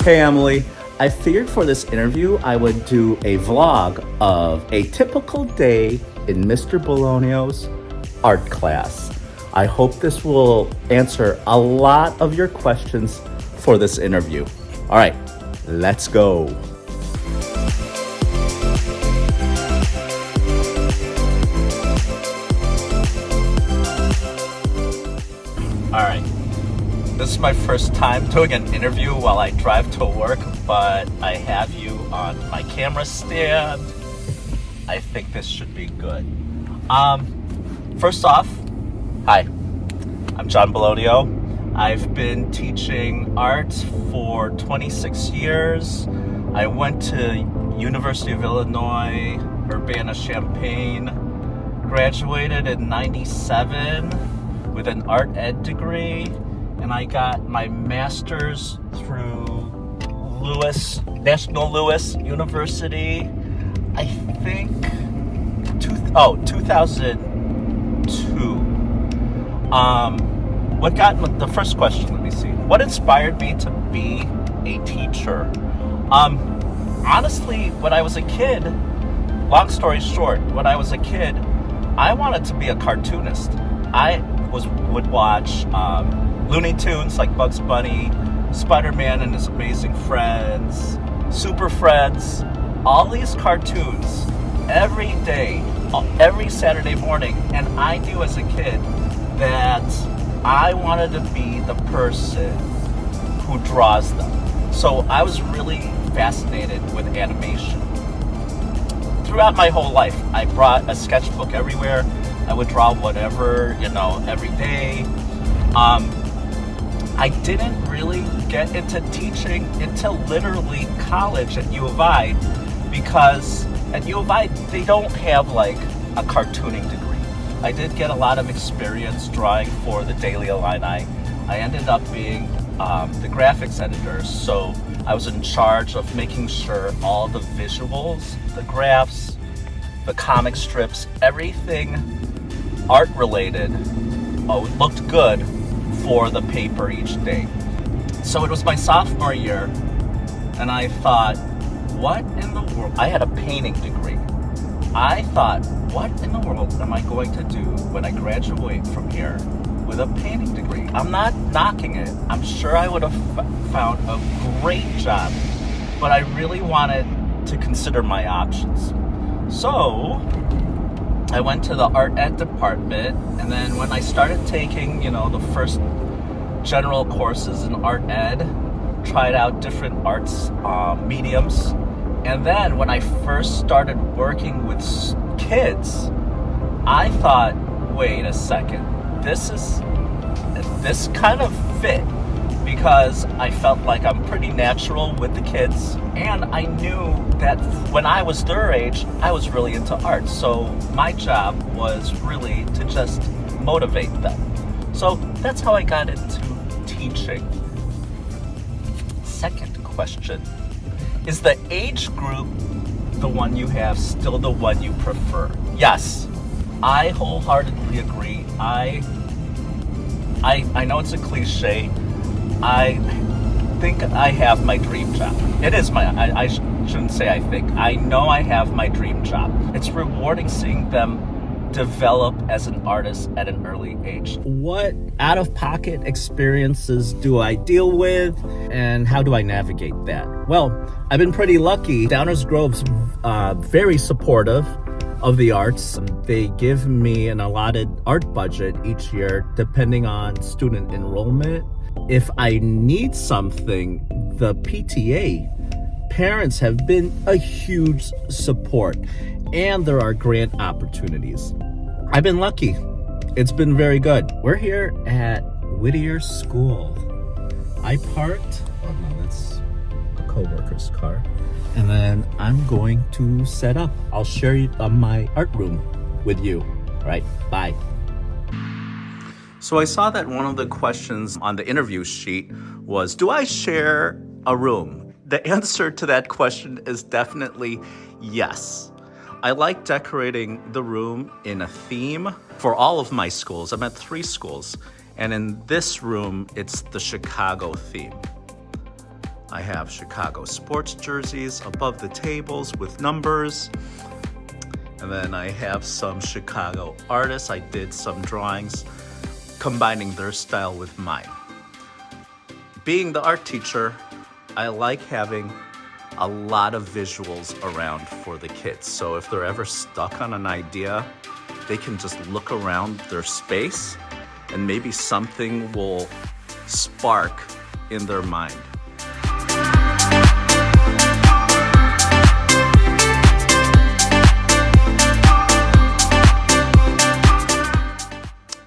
Hey Emily, I figured for this interview I would do a vlog of a typical day in Mr. Belonio's art class. I hope this will answer a lot of your questions for this interview. All right, let's go. All right. This is my first time doing an interview while I drive to work, but I have you on my camera stand. I think this should be good. First off, hi, I'm John Belonio. I've been teaching art for 26 years. I went to University of Illinois, Urbana-Champaign, graduated in 97 with an art ed degree. And I got my master's through National Lewis University, I think, 2002. The first question, let me see. What inspired me to be a teacher? Honestly, when I was a kid, long story short, when I was a kid, I wanted to be a cartoonist. I would watch Looney Tunes like Bugs Bunny, Spider-Man and His Amazing Friends, Super Friends, all these cartoons every day, every Saturday morning. And I knew as a kid that I wanted to be the person who draws them. So I was really fascinated with animation. Throughout my whole life, I brought a sketchbook everywhere. I would draw whatever, every day. I didn't really get into teaching until literally college at U of I, because at U of I, they don't have like a cartooning degree. I did get a lot of experience drawing for the Daily Illini. I ended up being the graphics editor, so I was in charge of making sure all the visuals, the graphs, the comic strips, everything art related looked good for the paper each day. So it was my sophomore year, and I thought, what in the world? I had a painting degree. I thought, what in the world am I going to do when I graduate from here with a painting degree? I'm not knocking it. I'm sure I would have found a great job, but I really wanted to consider my options. So I went to the art ed department, and then when I started taking, the first general courses in art ed, tried out different arts mediums, and then when I first started working with kids, I thought, wait a second, this kind of fit, because I felt like I'm pretty natural with the kids, and I knew that when I was their age, I was really into art. So my job was really to just motivate them. So that's how I got into teaching. Second question, is the age group the one you have still the one you prefer? Yes, I wholeheartedly agree. I know it's a cliche. I think I have my dream job. It is I shouldn't say I think. I know I have my dream job. It's rewarding seeing them develop as an artist at an early age. What out-of-pocket experiences do I deal with, and how do I navigate that? Well, I've been pretty lucky. Downers Grove's very supportive of the arts. They give me an allotted art budget each year depending on student enrollment. If I need something, the PTA, parents have been a huge support, and there are grant opportunities. I've been lucky. It's been very good. We're here at Whittier School. I parked, that's a co-worker's car, and then I'm going to set up. I'll share my art room with you. All right, bye. So I saw that one of the questions on the interview sheet was, do I share a room? The answer to that question is definitely yes. I like decorating the room in a theme for all of my schools. I'm at 3 schools, and in this room, it's the Chicago theme. I have Chicago sports jerseys above the tables with numbers. And then I have some Chicago artists. I did some drawings combining their style with mine. Being the art teacher, I like having a lot of visuals around for the kids. So if they're ever stuck on an idea, they can just look around their space and maybe something will spark in their mind.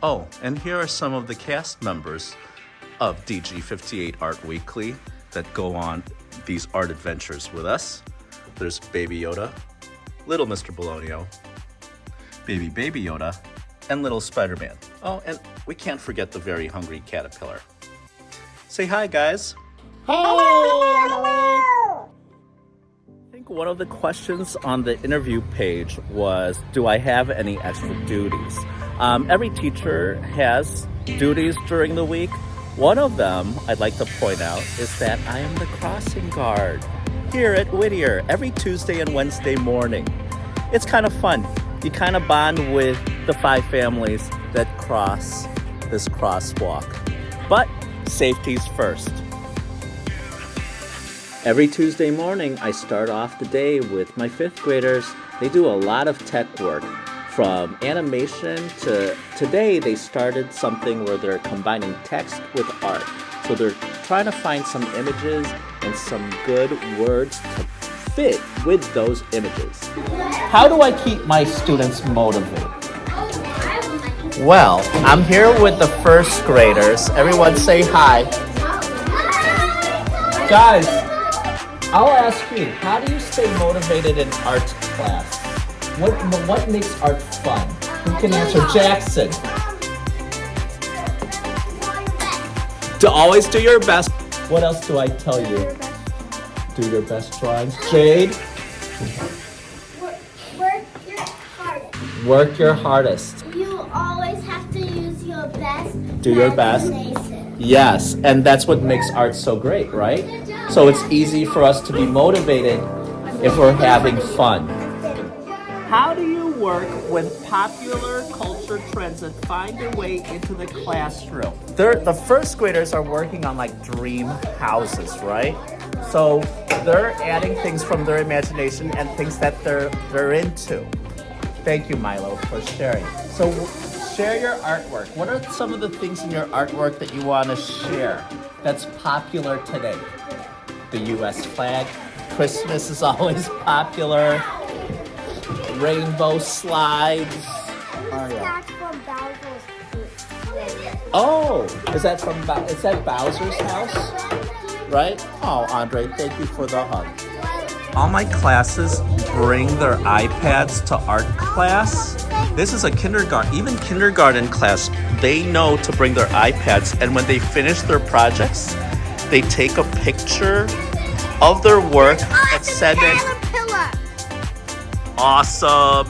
Oh, and here are some of the cast members of DG58 Art Weekly that go on these art adventures with us. There's Baby Yoda, Little Mr. Belonio, Baby Yoda, and Little Spider-Man. Oh, and we can't forget the very hungry caterpillar. Say hi, guys. Hey, Emily! I think one of the questions on the interview page was, do I have any extra duties? Every teacher has duties during the week. One of them I'd like to point out is that I am the crossing guard here at Whittier every Tuesday and Wednesday morning. It's kind of fun. You kind of bond with the 5 families that cross this crosswalk. But safety's first. Every Tuesday morning, I start off the day with my 5th graders. They do a lot of tech work, from animation to today they started something where they're combining text with art. So they're trying to find some images and some good words to fit with those images. How do I keep my students motivated? Well, I'm here with the 1st graders. Everyone say hi. Guys, I'll ask you, how do you stay motivated in art class? What makes art fun? Who can answer? Jackson. To always do your best. What else do I tell you? Do your best drawings. Jade? Work your hardest. Work your hardest. You always have to use your best. Do your best. Yes, and that's what makes art so great, right? So it's easy for us to be motivated if we're having fun. How do you work with popular culture trends that find their way into the classroom? The 1st graders are working on like dream houses, right? So they're adding things from their imagination and things that they're into. Thank you, Milo, for sharing. So share your artwork. What are some of the things in your artwork that you want to share that's popular today? The U.S. flag. Christmas is always popular. Rainbow slides. Oh, is that Bowser's house? Right? Oh, Andre, thank you for the hug. All my classes bring their iPads to art class. This is a kindergarten, even kindergarten class, they know to bring their iPads, and when they finish their projects, they take a picture of their work and send it. Awesome.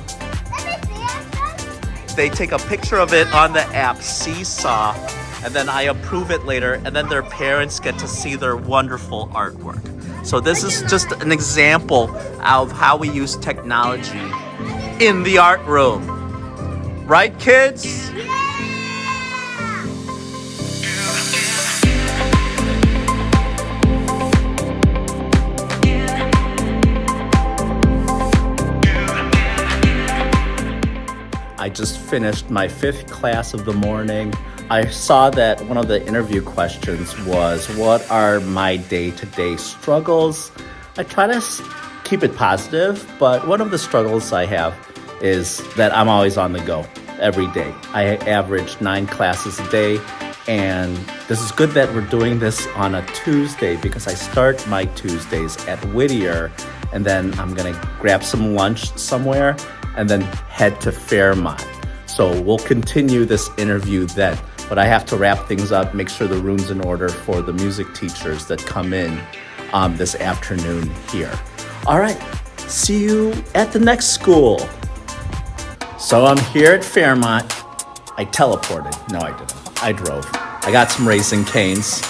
They take a picture of it on the app Seesaw, and then I approve it later, and then their parents get to see their wonderful artwork. So this is just an example of how we use technology in the art room. Right, kids? I just finished my 5th class of the morning. I saw that one of the interview questions was, what are my day-to-day struggles? I try to keep it positive, but one of the struggles I have is that I'm always on the go every day. I average 9 classes a day, and this is good that we're doing this on a Tuesday because I start my Tuesdays at Whittier, and then I'm gonna grab some lunch somewhere and then head to Fairmont. So we'll continue this interview then, but I have to wrap things up, make sure the room's in order for the music teachers that come in this afternoon here. All right, see you at the next school. So I'm here at Fairmont. I teleported. No, I didn't. I drove. I got some Raisin Canes.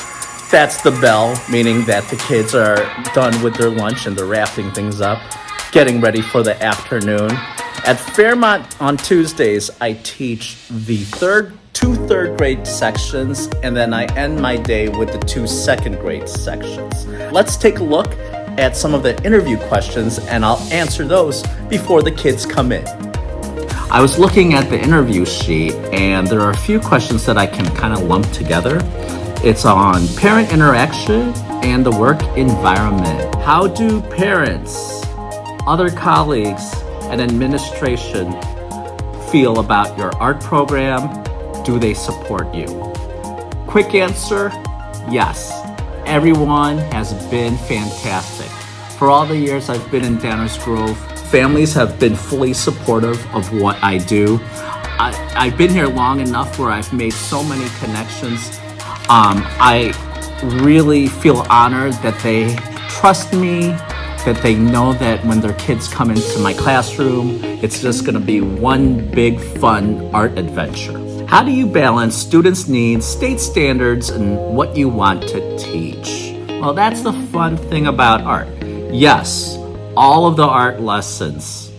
That's the bell, meaning that the kids are done with their lunch and they're wrapping things up, getting ready for the afternoon. At Fairmont on Tuesdays, I teach the two third grade sections, and then I end my day with the 2 second grade sections. Let's take a look at some of the interview questions, and I'll answer those before the kids come in. I was looking at the interview sheet, and there are a few questions that I can kind of lump together. It's on parent interaction and the work environment. How do parents, other colleagues, and administration feel about your art program? Do they support you? Quick answer, yes. Everyone has been fantastic. For all the years I've been in Downers Grove, families have been fully supportive of what I do. I've been here long enough where I've made so many connections. I really feel honored that they trust me, that they know that when their kids come into my classroom, it's just gonna be one big fun art adventure. How do you balance students' needs, state standards, and what you want to teach? Well, that's the fun thing about art. Yes, all of the art lessons,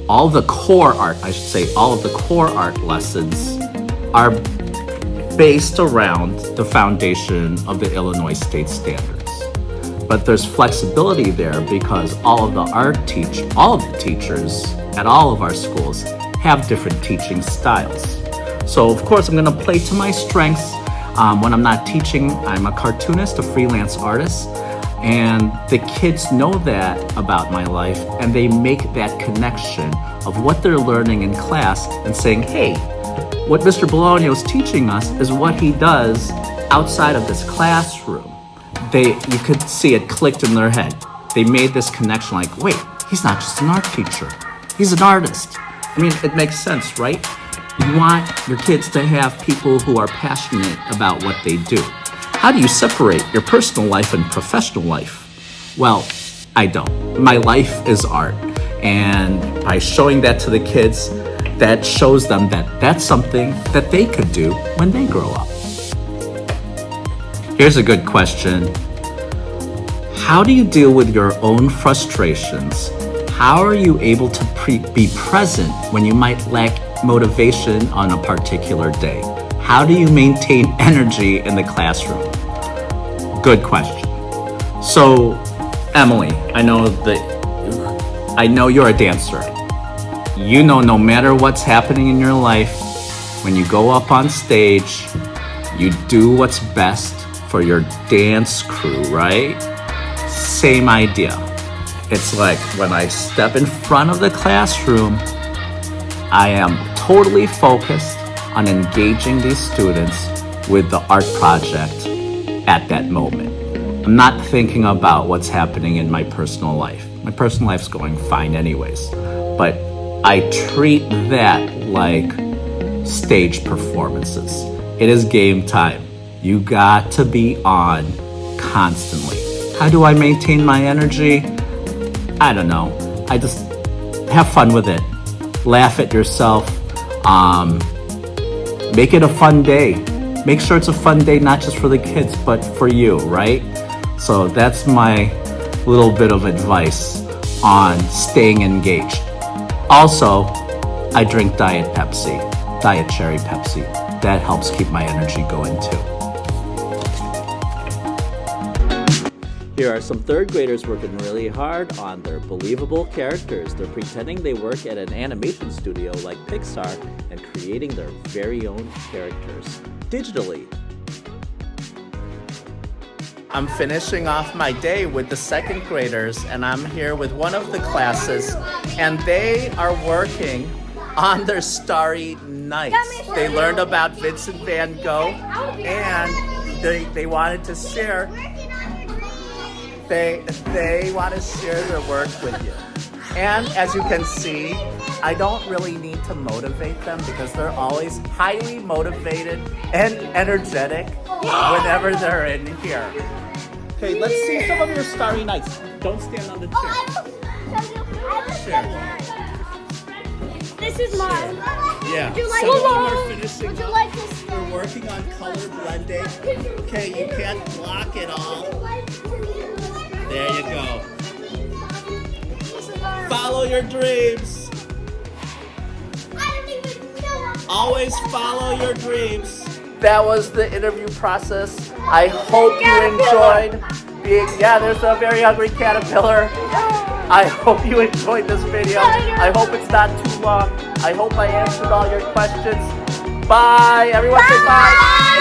all of the core art lessons are based around the foundation of the Illinois state standards. But there's flexibility there because all of the teachers at all of our schools have different teaching styles. So of course I'm gonna play to my strengths. When I'm not teaching, I'm a cartoonist, a freelance artist, and the kids know that about my life, and they make that connection of what they're learning in class and saying, hey, what Mr. Belonio is teaching us is what he does outside of this classroom. You could see it clicked in their head. They made this connection like, wait, he's not just an art teacher, he's an artist. I mean, it makes sense, right? You want your kids to have people who are passionate about what they do. How do you separate your personal life and professional life? Well, I don't. My life is art. And by showing that to the kids, that shows them that that's something that they could do when they grow up. Here's a good question. How do you deal with your own frustrations? How are you able to be present when you might lack motivation on a particular day? How do you maintain energy in the classroom? Good question. So, Emily, I know you're a dancer. You know, no matter what's happening in your life, when you go up on stage, you do what's best for your dance crew, right? Same idea. It's like when I step in front of the classroom, I am totally focused on engaging these students with the art project at that moment. I'm not thinking about what's happening in my personal life. My personal life's going fine anyways, but I treat that like stage performances. It is game time. You got to be on constantly. How do I maintain my energy? I don't know. I just have fun with it. Laugh at yourself. Make it a fun day. Make sure it's a fun day, not just for the kids, but for you, right? So that's my little bit of advice on staying engaged. Also, I drink Diet Pepsi, Diet Cherry Pepsi. That helps keep my energy going too. Here are some third graders working really hard on their believable characters. They're pretending they work at an animation studio like Pixar and creating their very own characters digitally. I'm finishing off my day with the second graders, and I'm here with one of the classes, and they are working on their Starry Nights. They learned about Vincent van Gogh, and they wanted to share. They want to share their work with you. And as you can see, I don't really need to motivate them because they're always highly motivated and energetic whenever they're in here. Okay, let's see some of your Starry Nights. Don't stand on the chair. This is mine. Yeah. Would you like Some of them are finishing Would you up. like to stay? we're working on color blending. Okay, you can't block it all. There you go. Follow your dreams. Always follow your dreams. That was the interview process. I hope you enjoyed being, there's a very hungry caterpillar. I hope you enjoyed this video. I hope it's not too long. I hope I answered all your questions. Bye. Everyone say bye.